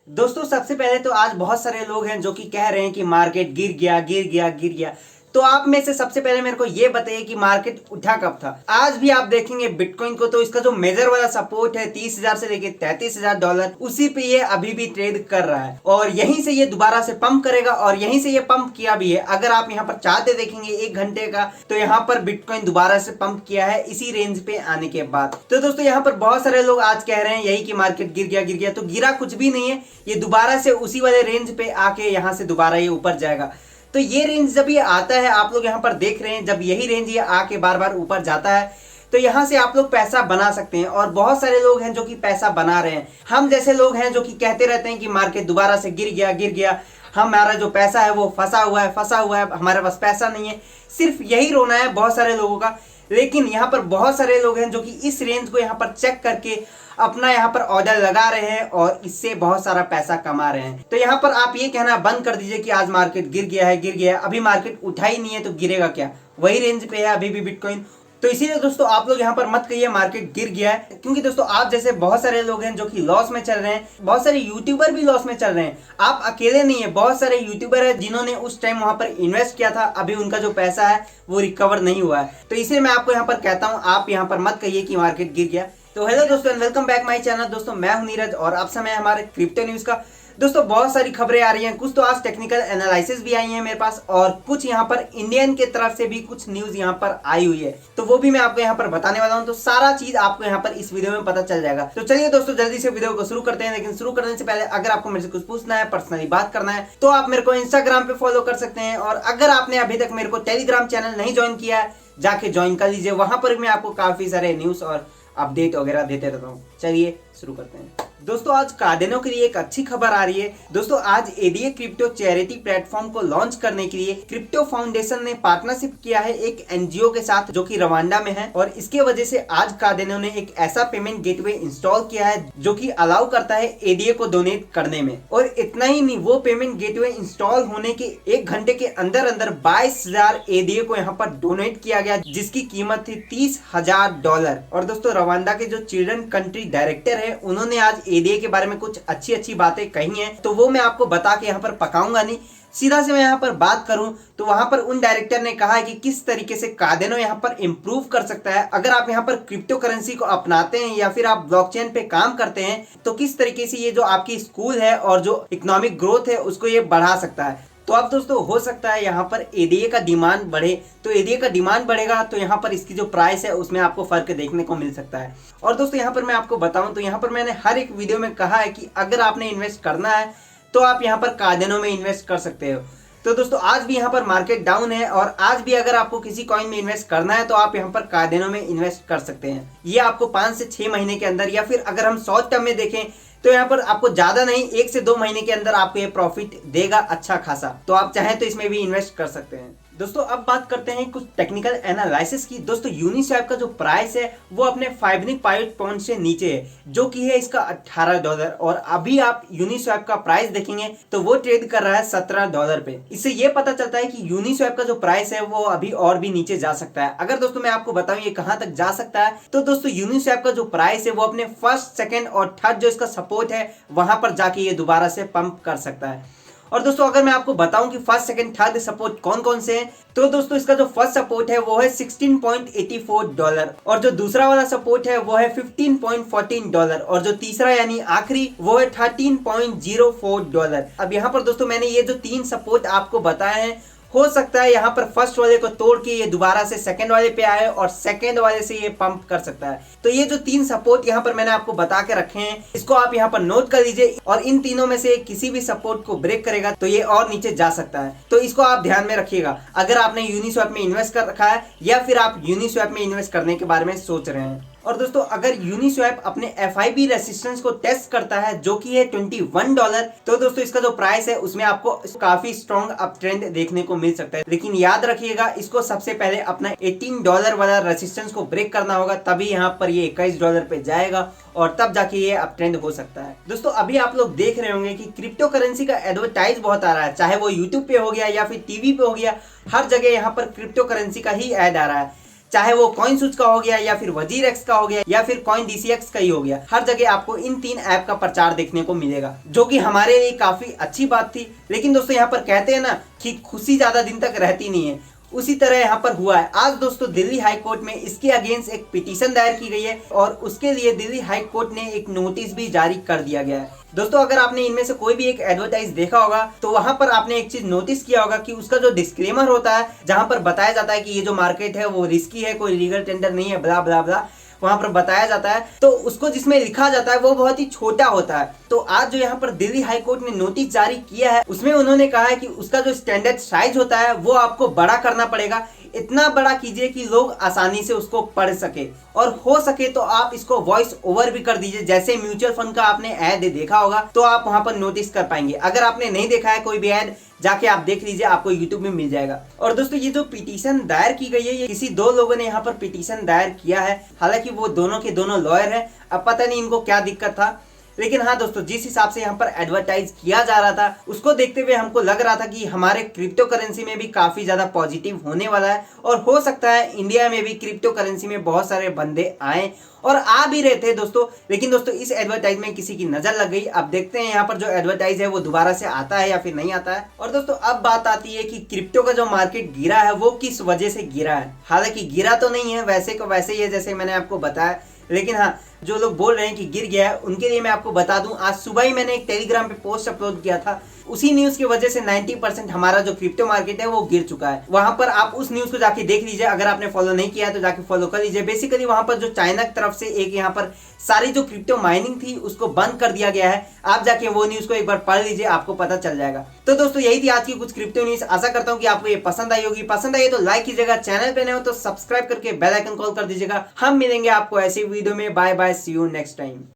दोस्तों सबसे पहले तो आज बहुत सारे लोग हैं जो कि कह रहे हैं कि मार्केट गिर गया गिर गया गिर गया। तो आप में से सबसे पहले मेरे को ये बताइए कि मार्केट उठा कब था। आज भी आप देखेंगे बिटकॉइन को तो इसका जो मेजर वाला सपोर्ट है 30,000 से लेके $33,000 उसी पे ये अभी भी ट्रेड कर रहा है और यहीं से ये दोबारा से पंप करेगा और यहीं से ये पंप किया भी है। अगर आप यहाँ पर चाहते देखेंगे 1 घंटे का तो यहाँ पर बिटकॉइन दोबारा से पंप किया है इसी रेंज पे आने के बाद। तो दोस्तों यहाँ पर बहुत सारे लोग आज कह रहे हैं यही कि मार्केट गिर गया, तो गिरा कुछ भी नहीं है। ये दोबारा से उसी वाले रेंज पे आके यहाँ से दोबारा ये ऊपर जाएगा। तो ये रेंज जब ये आता है आप लोग यहाँ पर देख रहे हैं, जब यही रेंज ये आके बार बार ऊपर जाता है तो यहाँ से आप लोग पैसा बना सकते हैं और बहुत सारे लोग हैं जो कि पैसा बना रहे हैं। हम जैसे लोग हैं जो कि कहते रहते हैं कि मार्केट दोबारा से गिर गया, हमारा जो पैसा है वो फंसा हुआ है, हमारे पास पैसा नहीं है। सिर्फ यही रोना है बहुत सारे लोगों का। लेकिन यहाँ पर बहुत सारे लोग हैं जो कि इस रेंज को यहाँ पर चेक करके अपना यहाँ पर ऑर्डर लगा रहे हैं और इससे बहुत सारा पैसा कमा रहे हैं। तो यहाँ पर आप ये कहना बंद कर दीजिए कि आज मार्केट गिर गया है, अभी मार्केट उठा ही नहीं है तो गिरेगा क्या, वही रेंज पे है अभी भी बिटकॉइन। तो इसीलिए दोस्तों आप लोग यहाँ पर मत कहिए मार्केट गिर गया है, क्योंकि दोस्तों आप जैसे बहुत सारे लोग हैं जो कि लॉस में चल रहे हैं, बहुत सारे यूट्यूबर भी लॉस में चल रहे हैं। आप अकेले नहीं है, बहुत सारे यूट्यूबर है जिन्होंने उस टाइम वहां पर इन्वेस्ट किया था, अभी उनका जो पैसा है वो रिकवर नहीं हुआ है। तो इसलिए मैं आपको यहाँ पर कहता हूँ आप यहाँ पर मत कहिए कि मार्केट गिर गया। तो हेलो दोस्तों and welcome back my channel. दोस्तों मैं हूं नीरज और अब समय हमारे क्रिप्टो न्यूज का। दोस्तों बहुत सारी खबरें आ रही हैं, कुछ तो आज टेक्निकल एनालिसिस भी आई हैं मेरे पास और कुछ यहाँ पर इंडियन के तरफ से भी कुछ न्यूज यहाँ पर आई हुई है, तो वो भी मैं आपको यहाँ पर बताने वाला हूँ। तो सारा चीज आपको यहाँ पर इस वीडियो में पता चल जाएगा। तो चलिए दोस्तों जल्दी से वीडियो को शुरू करते हैं। लेकिन शुरू करने से पहले अगर आपको मेरे से कुछ पूछना है, पर्सनली बात करना है, तो आप मेरे को इंस्टाग्राम पे फॉलो कर सकते हैं। और अगर आपने अभी तक मेरे को टेलीग्राम चैनल नहीं ज्वाइन किया है, जाके ज्वाइन कर लीजिए, वहां पर मैं आपको काफी सारे न्यूज और अपडेट वगैरह देते रहता हूँ। चलिए शुरू करते हैं। दोस्तों आज कार्डेनो के लिए एक अच्छी खबर आ रही है। दोस्तों आज एडीए क्रिप्टो चैरिटी प्लेटफॉर्म को लॉन्च करने के लिए क्रिप्टो फाउंडेशन ने पार्टनरशिप किया है एक एनजीओ के साथ जो कि रवांडा में है। और इसके वजह से आज कार्डेनो ने एक ऐसा पेमेंट गेटवे इंस्टॉल किया है जो कि अलाउ करता है एडीए को डोनेट करने में। और इतना ही नहीं, वो पेमेंट गेटवे इंस्टॉल होने के 1 घंटे के अंदर अंदर 22,000 एडीए को यहाँ पर डोनेट किया गया, जिसकी कीमत थी $30,000। और दोस्तों रवांडा के जो चिल्ड्रन कंट्री डायरेक्टर है उन्होंने आज एडीए के बारे में कुछ अच्छी बातें कही हैं, तो वो मैं आपको बता के यहाँ पर पकाऊंगा नहीं। सीधा से मैं यहाँ पर बात करूं तो वहां पर उन डायरेक्टर ने कहा है कि किस तरीके से कार्डेनो यहाँ पर इंप्रूव कर सकता है। अगर आप यहाँ पर क्रिप्टो करेंसी को अपनाते हैं या फिर आप ब्लॉकचेन पे काम करते हैं तो किस तरीके से ये जो आपकी स्कूल है और जो इकोनॉमिक ग्रोथ है उसको ये बढ़ा सकता है। तो अब दोस्तों हो सकता है यहाँ पर एडीए का डिमांड बढ़े, तो एडीए का डिमांड बढ़ेगा तो यहाँ पर इसकी जो प्राइस है उसमें आपको फर्क देखने को मिल सकता है। और दोस्तों यहाँ पर मैं आपको बताऊं तो यहाँ पर मैंने हर एक वीडियो में कहा है कि अगर आपने इन्वेस्ट करना है तो आप यहाँ पर कार्डेनो में इन्वेस्ट कर सकते हो। तो दोस्तों आज भी यहाँ पर मार्केट डाउन है और आज भी अगर आपको किसी कॉइन में इन्वेस्ट करना है तो आप यहाँ पर कार्डेनो में इन्वेस्ट कर सकते हैं। ये आपको 5 से 6 महीने के अंदर, या फिर अगर हम शॉर्ट टर्म में देखें तो यहाँ पर आपको ज्यादा नहीं 1 से 2 महीने के अंदर आपको ये प्रॉफिट देगा अच्छा खासा। तो आप चाहें तो इसमें भी इन्वेस्ट कर सकते हैं। दोस्तों अब बात करते हैं कुछ टेक्निकल एनालिसिस की। दोस्तों यूनिस्वैप का जो प्राइस है वो अपने 5 पॉइंट से नीचे है, जो कि है इसका $18। और अभी आप यूनिस्वैप का प्राइस देखेंगे तो वो ट्रेड कर रहा है $17 पे। इससे ये पता चलता है कि यूनिस्वैप का जो प्राइस है वो अभी और भी नीचे जा सकता है। अगर दोस्तों मैं आपको बताऊं ये कहां तक जा सकता है, तो दोस्तों यूनिस्वैप का जो प्राइस है वो अपने फर्स्ट, सेकेंड और थर्ड जो इसका सपोर्ट है वहां पर जाके ये दोबारा से पंप कर सकता है। और दोस्तों अगर मैं आपको बताऊं कि फर्स्ट, सेकंड, थर्ड सपोर्ट कौन कौन से हैं, तो दोस्तों इसका जो फर्स्ट सपोर्ट है वो है $16.84 और जो दूसरा वाला सपोर्ट है वो है $15.14 और जो तीसरा यानी आखिरी वो है $13.04। अब यहाँ पर दोस्तों मैंने ये जो 3 सपोर्ट आपको बताए हैं, हो सकता है यहाँ पर फर्स्ट वाले को तोड़ के ये दोबारा से सेकंड वाले पे आए और सेकंड वाले से ये पंप कर सकता है। तो ये जो 3 सपोर्ट यहाँ पर मैंने आपको बता के रखे हैं, इसको आप यहाँ पर नोट कर लीजिए। और इन तीनों में से किसी भी सपोर्ट को ब्रेक करेगा तो ये और नीचे जा सकता है, तो इसको आप ध्यान में रखिएगा अगर आपने यूनिस्वैप में इन्वेस्ट कर रखा है या फिर आप यूनिस्वैप में इन्वेस्ट करने के बारे में सोच रहे हैं। और दोस्तों अगर यूनिस्वैप अपने FIB रेसिस्टेंस को टेस्ट करता है जो कि है $21, तो दोस्तों इसका जो प्राइस है उसमें आपको काफी स्ट्रॉन्ग अप ट्रेंड देखने को मिल सकता है। लेकिन याद रखिएगा इसको सबसे पहले अपना $18 वाला रेसिस्टेंस को ब्रेक करना होगा, तभी यहाँ पर ये $21 पे जाएगा और तब जाके ये अप ट्रेंड हो सकता है। दोस्तों अभी आप लोग देख रहे होंगे कि क्रिप्टो करेंसी का एडवर्टाइज बहुत आ रहा है, चाहे वो यूट्यूब पे हो गया या फिर टीवी पे हो गया, हर जगह यहाँ पर क्रिप्टो करेंसी का ही ऐड आ रहा है। चाहे वो कॉइन सूच का हो गया या फिर वजीर एक्स का हो गया या फिर कॉइन DCX का ही हो गया, हर जगह आपको इन 3 ऐप का प्रचार देखने को मिलेगा, जो कि हमारे लिए काफी अच्छी बात थी। लेकिन दोस्तों यहाँ पर कहते हैं ना कि खुशी ज्यादा दिन तक रहती नहीं है, उसी तरह यहाँ पर हुआ है। आज दोस्तों दिल्ली हाई कोर्ट में इसके अगेंस्ट एक पिटीशन दायर की गई है और उसके लिए दिल्ली हाई कोर्ट ने एक नोटिस भी जारी कर दिया गया है। दोस्तों अगर आपने इनमें से कोई भी एक एडवर्टाइज देखा होगा तो वहां पर आपने एक चीज नोटिस किया होगा कि उसका जो डिस्क्लेमर होता है, जहां पर बताया जाता है कि ये जो मार्केट है वो रिस्की है, कोई लीगल टेंडर नहीं है, ब्ला ब्ला ब्ला, वहां पर बताया जाता है, तो उसको जिसमें लिखा जाता है वो बहुत ही छोटा होता है। तो आज जो यहाँ पर दिल्ली हाई कोर्ट ने नोटिस जारी किया है उसमें उन्होंने कहा है कि उसका जो स्टैंडर्ड साइज होता है वो आपको बड़ा करना पड़ेगा, इतना बड़ा कीजिए कि लोग आसानी से उसको पढ़ सके, और हो सके तो आप इसको वॉइस ओवर भी कर दीजिए। जैसे म्यूचुअल फंड का आपने ऐड देखा होगा तो आप वहां पर नोटिस कर पाएंगे। अगर आपने नहीं देखा है कोई भी ऐड, जाके आप देख लीजिए, आपको यूट्यूब में मिल जाएगा। और दोस्तों ये जो पिटीशन दायर की गई है, ये किसी 2 लोगों ने यहाँ पर पिटीशन दायर किया है, हालांकि वो दोनों के दोनों लॉयर हैं। अब पता नहीं इनको क्या दिक्कत था, लेकिन हाँ दोस्तों जिस हिसाब से यहाँ पर एडवर्टाइज किया जा रहा था उसको देखते हुए हमको लग रहा था कि हमारे क्रिप्टो करेंसी में भी काफी ज्यादा पॉजिटिव होने वाला है, और हो सकता है इंडिया में भी क्रिप्टो करेंसी में बहुत सारे बंदे आए, और आ भी रहे थे दोस्तों। लेकिन दोस्तों इस एडवर्टाइज में किसी की नजर लग गई। अब देखते हैं यहाँ पर जो एडवर्टाइज है वो दोबारा से आता है या फिर नहीं आता है। और दोस्तों अब बात आती है कि क्रिप्टो का जो मार्केट गिरा है वो किस वजह से गिरा है। हालांकि गिरा तो नहीं है, वैसे को वैसे ही है जैसे मैंने आपको बताया, लेकिन हाँ जो लोग बोल रहे हैं कि गिर गया है उनके लिए मैं आपको बता दूं, आज सुबह ही मैंने एक टेलीग्राम पे पोस्ट अपलोड किया था, उसी न्यूज की वजह से 90% हमारा जो क्रिप्टो मार्केट है वो गिर चुका है। वहां पर आप उस न्यूज को जाके देख लीजिए, अगर आपने फॉलो नहीं किया है तो जाके फॉलो कर लीजिए। बेसिकली वहां पर जो चाइना की तरफ से एक यहाँ पर सारी जो क्रिप्टो माइनिंग थी उसको बंद कर दिया गया है। आप जाके वो न्यूज को एक बार पढ़ लीजिए, आपको पता चल जाएगा। तो दोस्तों यही थी आज की कुछ क्रिप्टो न्यूज। आशा करता हूँ कि आपको ये पसंद आई होगी। पसंद आई तो लाइक कीजिएगा, चैनल पे नए हो तो सब्सक्राइब करके बेल आइकन कॉल कर दीजिएगा। हम मिलेंगे आपको ऐसी वीडियो में। Bye bye, see you next time.